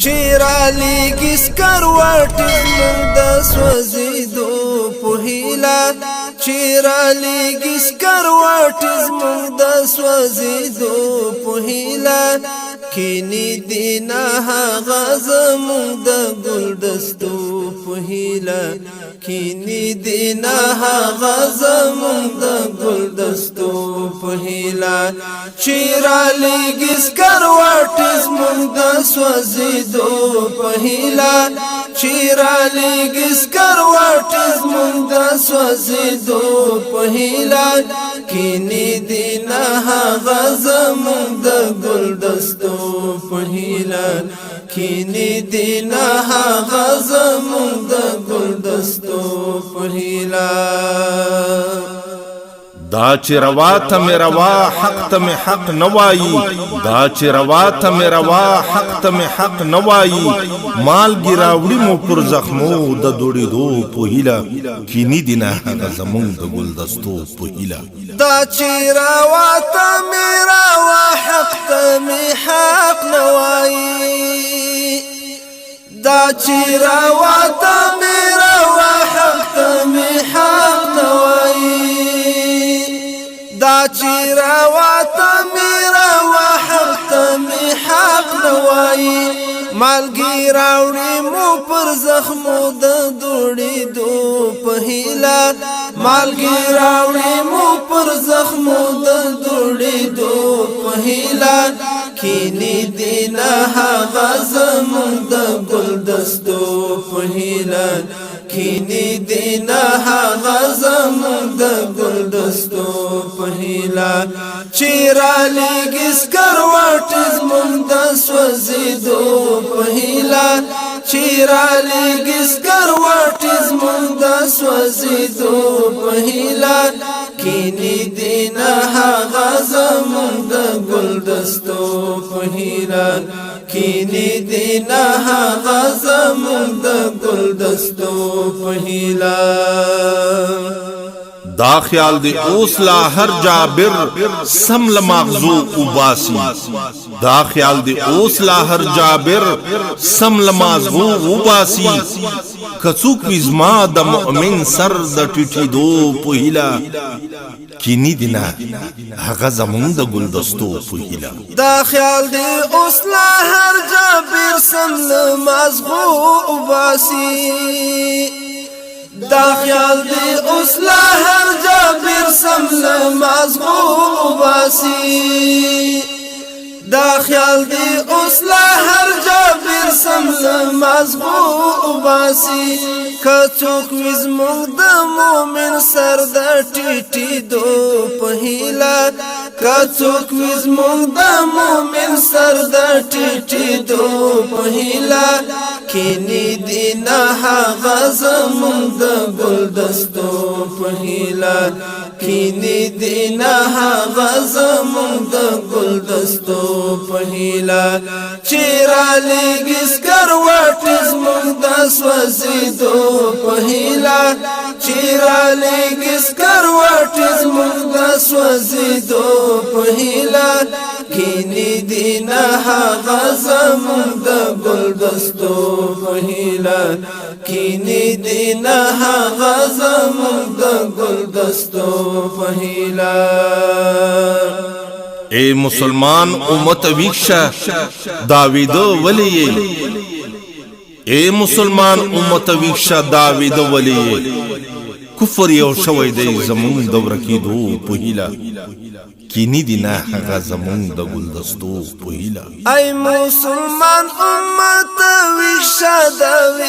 چیرالیږي سکروټې زموږ د سوځېدو په هیله چیرالیږي سکروټې زموږ د سوځېدو په هیله کینې دي نه هغه زموږ د ګلدستو په هیله کینې دي نه هغه زموږ د ګلدستو په هیله چیرالیږي سکروټې زموږ د سوځېدو په هیله چیرالیږي سکروټې زموږ د سوځېدو په هیله کینې دي نه هغه زموږ د ګلدستو په هیله کینې دي نه هغه زموږ د ګلدستو په هیله دا چې روا ته مې روا حق ته مې حق نه وایي دا چې روا ته مې روا حق ته مې حق نه وایي مالګې راوړي مو پر زخمو د دوړېدو په هیله کینې دي نه هغه زموږ د ګلدستو په هیله دا چې روا ته مې روا حق ته مې حق نه وایي دا چې روا ته مې روا حق ته مې حق نه وایي دا چې روا ته مې روا حق ته مې حق نه وایي مالګې راوړي مو پر زخمو د دوړېدو په هیله مالګې راوړي مو پر زخمو د دوړېدو په هیله کینې دي نه هغه زموږ د ګلدستو په هیله کینې دي نه هغه زموږ د ګلدستو په هیله چیرالیږي سکروټې زموږ د سوځېدو په هیله چیرالیږي سکروټې زموږ د سوځېدو په هیله کینې دي نه هغه زموږ د ګلدستو په هیله کینې دي نه هغه زموږ د ګلدستو په هیله دا خیال دی اوس لا هر جابر سم لمغزو وباسي دا خیال دی اوس لا هر جابر سم لمغزو وباسي کڅوک وزما د مؤمن سر د ټټېدو په هیله کینې دي نه هغه زموږ د ګلدستو په هیله دا خیال دی اوس لا هر جابر سم لمغزو وباسي دا خیال دی اوس لا هر جابر سم لمغزو وباسي دا خیال دی اوس لا هر جابر سم لمغزو وباسي کڅوک زموږ د مؤمن سر د ټټېدو په هیله کڅوک زموږ د مؤمن سر د ټټېدو په هیله کینې دي نه هغه زموږ د ګلدستو په هیله کینې دي نه هغه زموږ د ګلدستو په هیله چیرالیږي سکروټې زموږ د سوځېدو په هیله چیرالیږي سکروټې زموږ د سوځېدو په هیله کینې دي نه هغه زموږ د ګلدستو په هیله کینې دي نه هغه زموږ د ګلدستو په هیله اے مسلمان امت ویښه دا ویده ولې اے مسلمان امت ویښه دا ویده ولې کفر یو شوی دی زموږ د ورکېدو په هیله کینې دي نه هغه زموږ د ګلدستو په هیله ای مسلمان امت ویښه دا